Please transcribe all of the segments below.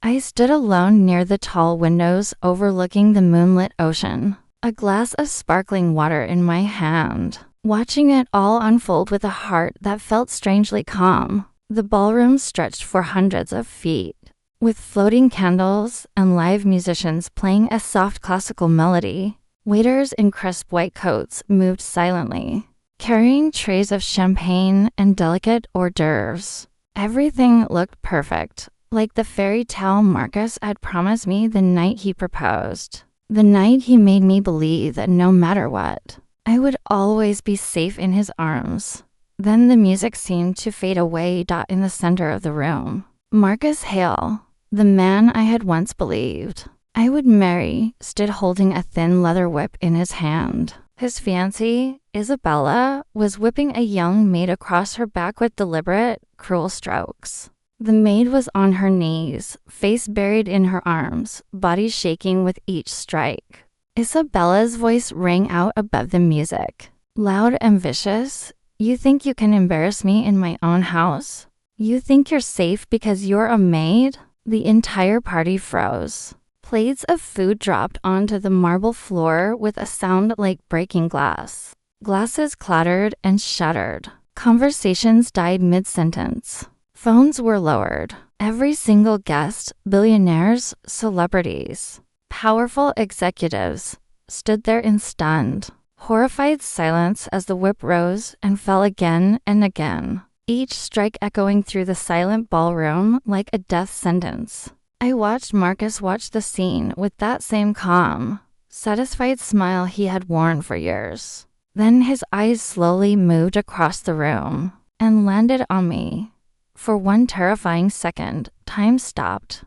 I stood alone near the tall windows overlooking the moonlit ocean, a glass of sparkling water in my hand, watching it all unfold with a heart that felt strangely calm. The ballroom stretched for hundreds of feet, with floating candles and live musicians playing a soft classical melody. Waiters in crisp white coats moved silently, carrying trays of champagne and delicate hors d'oeuvres. Everything looked perfect, like the fairy tale Marcus had promised me the night he proposed. The night he made me believe that no matter what, I would always be safe in his arms. Then the music seemed to fade away in the center of the room. Marcus Hale, the man I had once believed I would marry, stood holding a thin leather whip in his hand. His fiancée, Isabella, was whipping a young maid across her back with deliberate, cruel strokes. The maid was on her knees, face buried in her arms, body shaking with each strike. Isabella's voice rang out above the music, loud and vicious. "You think you can embarrass me in my own house? You think you're safe because you're a maid?" The entire party froze. Plates of food dropped onto the marble floor with a sound like breaking glass. Glasses clattered and shattered. Conversations died mid-sentence. Phones were lowered. Every single guest, billionaires, celebrities, powerful executives, stood there in stunned, horrified silence as the whip rose and fell again and again, each strike echoing through the silent ballroom like a death sentence. I watched Marcus watch the scene with that same calm, satisfied smile he had worn for years. Then his eyes slowly moved across the room and landed on me. For one terrifying second, time stopped.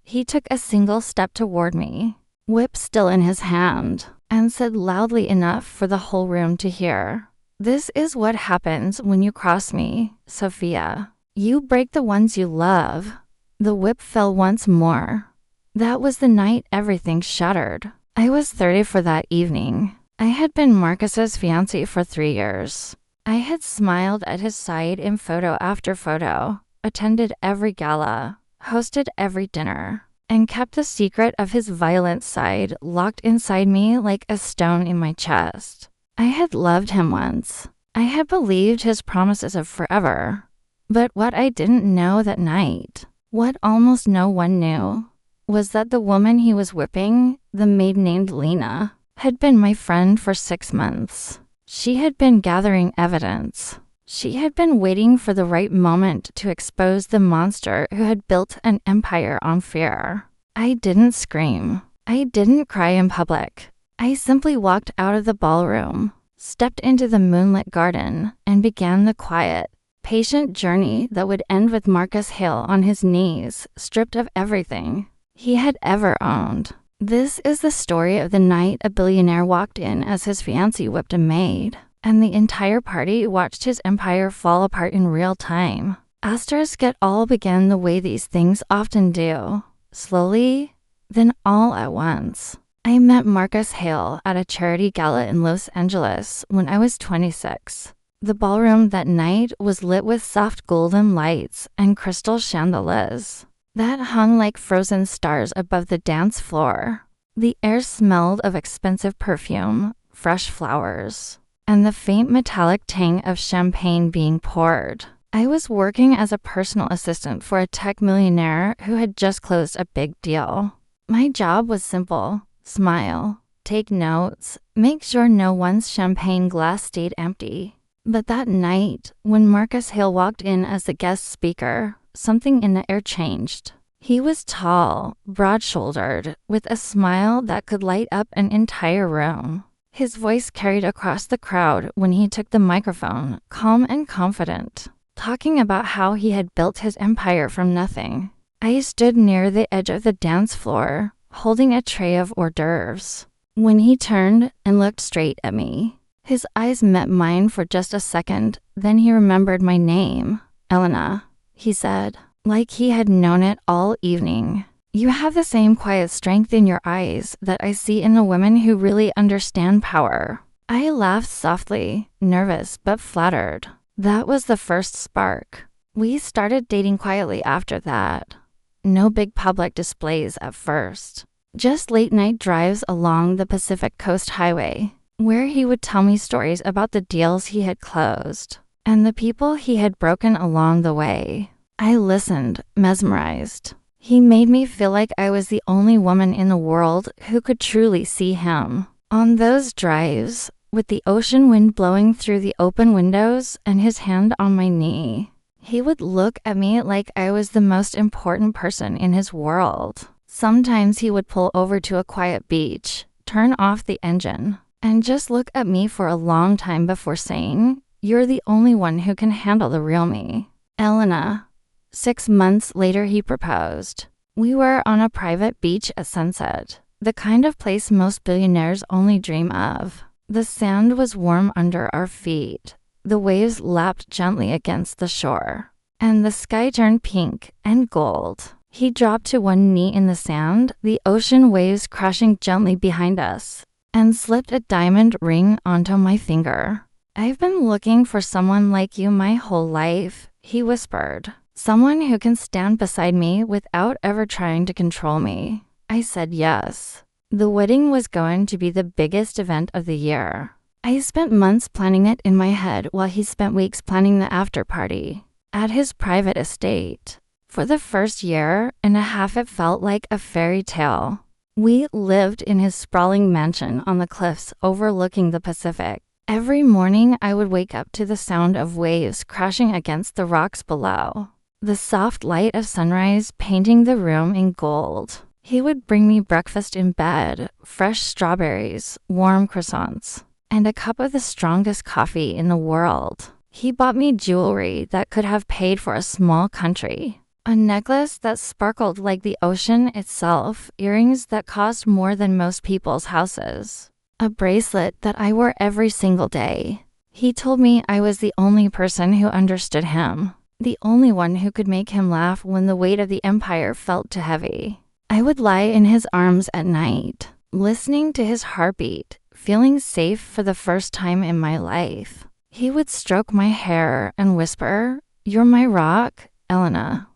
He took a single step toward me, whip still in his hand, and said loudly enough for the whole room to hear, "This is what happens when you cross me, Sophia. You break the ones you love." The whip fell once more. That was the night everything shattered. I was 30 for that evening. I had been Marcus's fiancée for 3 years. I had smiled at his side in photo after photo, attended every gala, hosted every dinner, and kept the secret of his violent side locked inside me like a stone in my chest. I had loved him once. I had believed his promises of forever. But what I didn't know that night, what almost no one knew, was that the woman he was whipping, the maid named Lena, had been my friend for 6 months. She had been gathering evidence. She had been waiting for the right moment to expose the monster who had built an empire on fear. I didn't scream. I didn't cry in public. I simply walked out of the ballroom, stepped into the moonlit garden, and began the quiet, patient journey that would end with Marcus Hale on his knees, stripped of everything he had ever owned. This is the story of the night a billionaire walked in as his fiancée whipped a maid, and the entire party watched his empire fall apart in real time. It all began the way these things often do, slowly, then all at once. I met Marcus Hale at a charity gala in Los Angeles when I was 26. The ballroom that night was lit with soft golden lights and crystal chandeliers that hung like frozen stars above the dance floor. The air smelled of expensive perfume, fresh flowers, and the faint metallic tang of champagne being poured. I was working as a personal assistant for a tech millionaire who had just closed a big deal. My job was simple: smile, take notes, make sure no one's champagne glass stayed empty. But that night, when Marcus Hale walked in as the guest speaker, something in the air changed. He was tall, broad-shouldered, with a smile that could light up an entire room. His voice carried across the crowd when he took the microphone, calm and confident, talking about how he had built his empire from nothing. I stood near the edge of the dance floor, holding a tray of hors d'oeuvres. When he turned and looked straight at me, his eyes met mine for just a second, then he remembered my name. "Elena," he said, like he had known it all evening. "You have the same quiet strength in your eyes that I see in the women who really understand power." I laughed softly, nervous but flattered. That was the first spark. We started dating quietly after that. No big public displays at first. Just late-night drives along the Pacific Coast Highway, where he would tell me stories about the deals he had closed and the people he had broken along the way. I listened, mesmerized. He made me feel like I was the only woman in the world who could truly see him. On those drives, with the ocean wind blowing through the open windows and his hand on my knee, he would look at me like I was the most important person in his world. Sometimes he would pull over to a quiet beach, turn off the engine, and just look at me for a long time before saying, "You're the only one who can handle the real me, Elena." 6 months later, he proposed. We were on a private beach at sunset, the kind of place most billionaires only dream of. The sand was warm under our feet. The waves lapped gently against the shore, and the sky turned pink and gold. He dropped to one knee in the sand, the ocean waves crashing gently behind us, and slipped a diamond ring onto my finger. "I've been looking for someone like you my whole life," he whispered. "Someone who can stand beside me without ever trying to control me." I said yes. The wedding was going to be the biggest event of the year. I spent months planning it in my head while he spent weeks planning the after party at his private estate. For the first year and a half, it felt like a fairy tale. We lived in his sprawling mansion on the cliffs overlooking the Pacific. Every morning, I would wake up to the sound of waves crashing against the rocks below, the soft light of sunrise painting the room in gold. He would bring me breakfast in bed, fresh strawberries, warm croissants, and a cup of the strongest coffee in the world. He bought me jewelry that could have paid for a small country. A necklace that sparkled like the ocean itself, earrings that cost more than most people's houses, a bracelet that I wore every single day. He told me I was the only person who understood him, the only one who could make him laugh when the weight of the empire felt too heavy. I would lie in his arms at night, listening to his heartbeat, feeling safe for the first time in my life. He would stroke my hair and whisper, "You're my rock, Elena.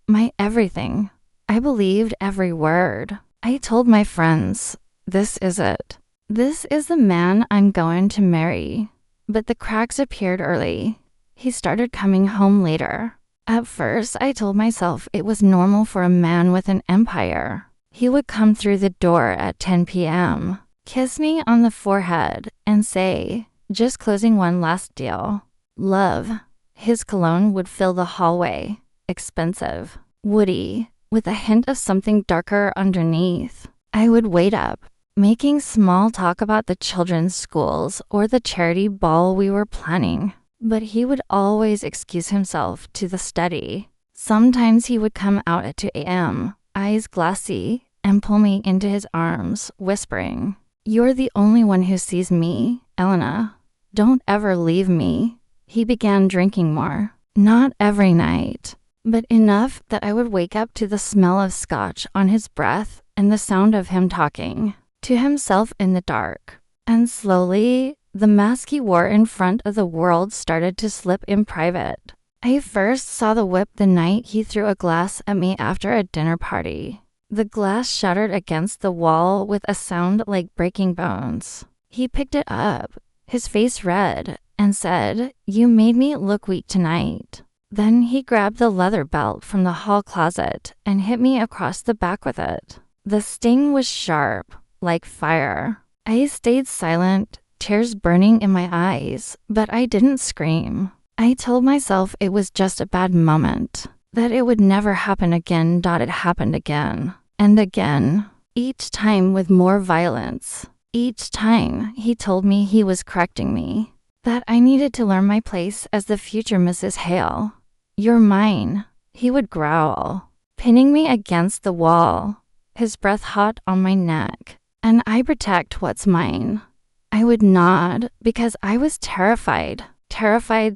My everything." I believed every word. I told my friends, "This is it. This is the man I'm going to marry." But the cracks appeared early. He started coming home later. At first, I told myself it was normal for a man with an empire. He would come through the door at 10 p.m., kiss me on the forehead, and say, "Just closing one last deal. Love." His cologne would fill the hallway. Expensive, woody, with a hint of something darker underneath. I would wait up, making small talk about the children's schools or the charity ball we were planning. But he would always excuse himself to the study. Sometimes he would come out at 2 a.m., eyes glassy, and pull me into his arms, whispering, "You're the only one who sees me, Elena. Don't ever leave me." He began drinking more. Not every night, but enough that I would wake up to the smell of scotch on his breath and the sound of him talking to himself in the dark. And slowly, the mask he wore in front of the world started to slip in private. I first saw the whip the night he threw a glass at me after a dinner party. The glass shattered against the wall with a sound like breaking bones. He picked it up, his face red, and said, "You made me look weak tonight." Then he grabbed the leather belt from the hall closet and hit me across the back with it. The sting was sharp, like fire. I stayed silent, tears burning in my eyes, but I didn't scream. I told myself it was just a bad moment, that it would never happen again. It happened again, and again, each time with more violence. Each time he told me he was correcting me, that I needed to learn my place as the future Mrs. Hale. "You're mine," he would growl, pinning me against the wall, his breath hot on my neck. "And I protect what's mine." I would nod because I was terrified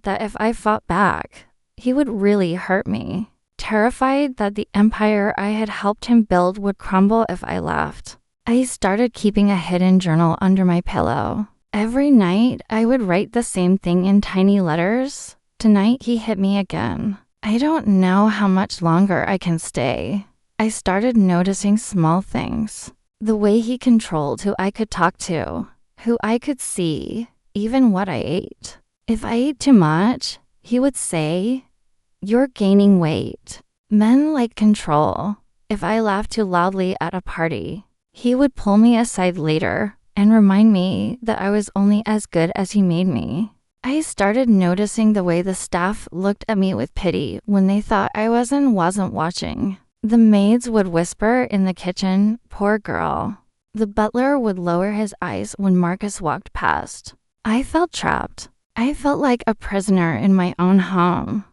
that if I fought back, he would really hurt me. Terrified that the empire I had helped him build would crumble if I left. I started keeping a hidden journal under my pillow. Every night, I would write the same thing in tiny letters. "Tonight he hit me again. I don't know how much longer I can stay." I started noticing small things. The way he controlled who I could talk to, who I could see, even what I ate. If I ate too much, he would say, "You're gaining weight." Men like control. If I laughed too loudly at a party, he would pull me aside later and remind me that I was only as good as he made me. I started noticing the way the staff looked at me with pity when they thought I wasn't watching. The maids would whisper in the kitchen, "Poor girl." The butler would lower his eyes when Marcus walked past. I felt trapped. I felt like a prisoner in my own home.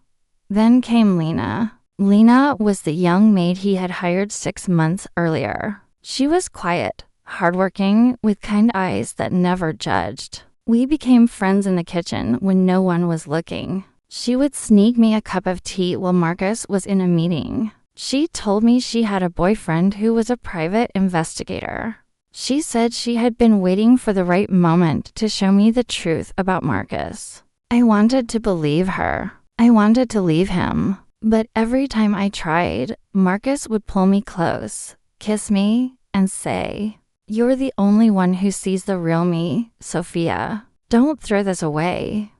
Then came Lena. Lena was the young maid he had hired 6 months earlier. She was quiet, hardworking, with kind eyes that never judged. We became friends in the kitchen when no one was looking. She would sneak me a cup of tea while Marcus was in a meeting. She told me she had a boyfriend who was a private investigator. She said she had been waiting for the right moment to show me the truth about Marcus. I wanted to believe her. I wanted to leave him. But every time I tried, Marcus would pull me close, kiss me, and say, "You're the only one who sees the real me, Sophia. Don't throw this away."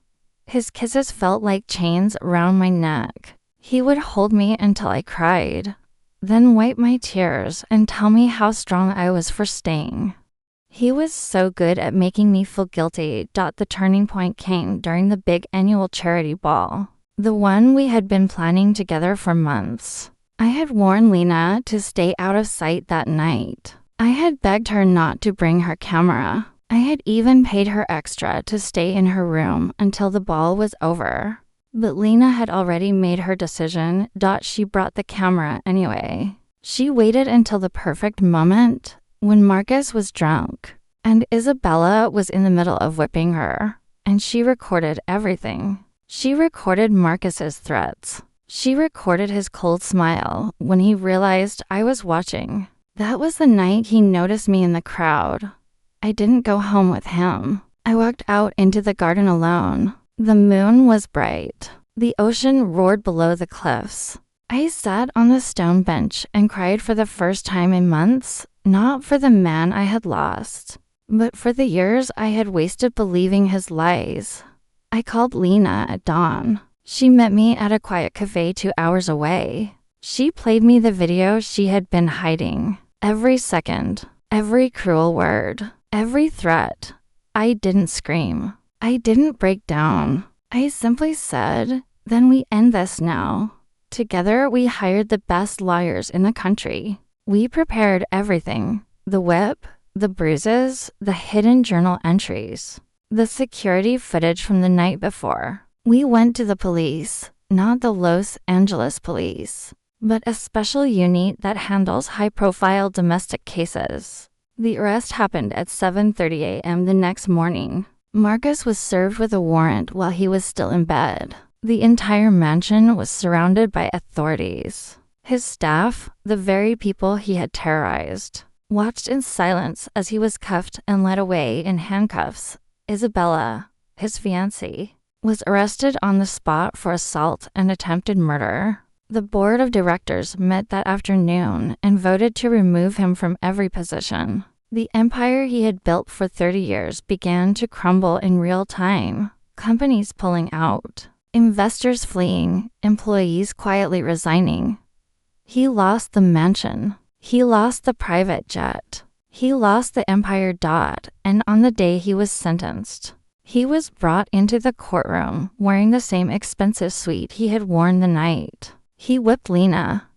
His kisses felt like chains around my neck. He would hold me until I cried, then wipe my tears and tell me how strong I was for staying. He was so good at making me feel guilty. The turning point came during the big annual charity ball, the one we had been planning together for months. I had warned Lena to stay out of sight that night. I had begged her not to bring her camera. I had even paid her extra to stay in her room until the ball was over. But Lena had already made her decision. She brought the camera anyway. She waited until the perfect moment, when Marcus was drunk, and Isabella was in the middle of whipping her, and she recorded everything. She recorded Marcus's threats. She recorded his cold smile when he realized I was watching. That was the night he noticed me in the crowd. I didn't go home with him. I walked out into the garden alone. The moon was bright. The ocean roared below the cliffs. I sat on the stone bench and cried for the first time in months, not for the man I had lost, but for the years I had wasted believing his lies. I called Lena at dawn. She met me at a quiet cafe 2 hours away. She played me the video she had been hiding. Every second, every cruel word, every threat. I didn't scream. I didn't break down. I simply said, "Then we end this now." Together, we hired the best lawyers in the country. We prepared everything: the whip, the bruises, the hidden journal entries, the security footage from the night before. We went to the police, not the Los Angeles police, but a special unit that handles high-profile domestic cases. The arrest happened at 7:30 a.m. the next morning. Marcus was served with a warrant while he was still in bed. The entire mansion was surrounded by authorities. His staff, the very people he had terrorized, watched in silence as he was cuffed and led away in handcuffs. Isabella, his fiancée, was arrested on the spot for assault and attempted murder. The board of directors met that afternoon and voted to remove him from every position. The empire he had built for 30 years began to crumble in real time. Companies pulling out, investors fleeing, employees quietly resigning. He lost the mansion. He lost the private jet. He lost the empire. And on the day he was sentenced, he was brought into the courtroom wearing the same expensive suit he had worn the night. He whipped Lena.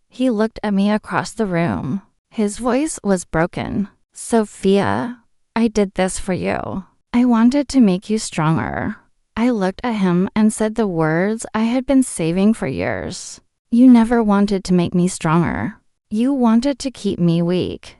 He looked at me across the room. His voice was broken. "Sophia, I did this for you. I wanted to make you stronger." I looked at him and said the words I had been saving for years. "You never wanted to make me stronger. You wanted to keep me weak.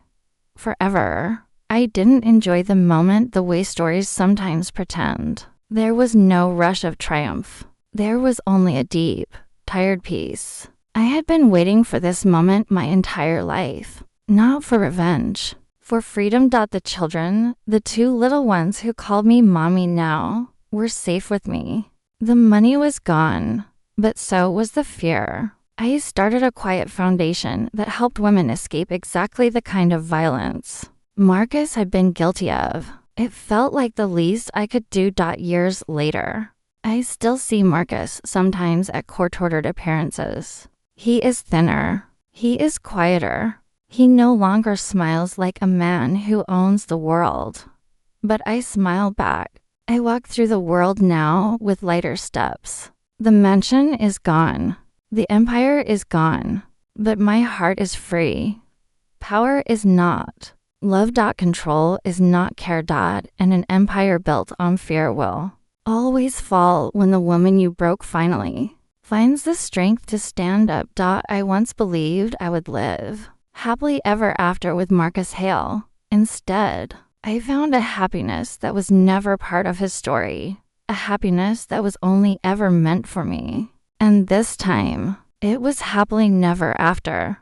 Forever." I didn't enjoy the moment the way stories sometimes pretend. There was no rush of triumph. There was only a deep, tired peace. I had been waiting for this moment my entire life. Not for revenge. For freedom. The children, the 2 little ones who called me mommy now, were safe with me. The money was gone, but so was the fear. I started a quiet foundation that helped women escape exactly the kind of violence Marcus had been guilty of. It felt like the least I could do. Years later, I still see Marcus sometimes at court-ordered appearances. He is thinner. He is quieter. He no longer smiles like a man who owns the world. But I smile back. I walk through the world now with lighter steps. The mansion is gone. The empire is gone. But my heart is free. Power is not. Love. Control is not care. And an empire built on fear will always fall when the woman you broke finally finds the strength to stand up. I once believed I would live happily ever after with Marcus Hale. Instead, I found a happiness that was never part of his story, a happiness that was only ever meant for me. And this time, it was happily never after.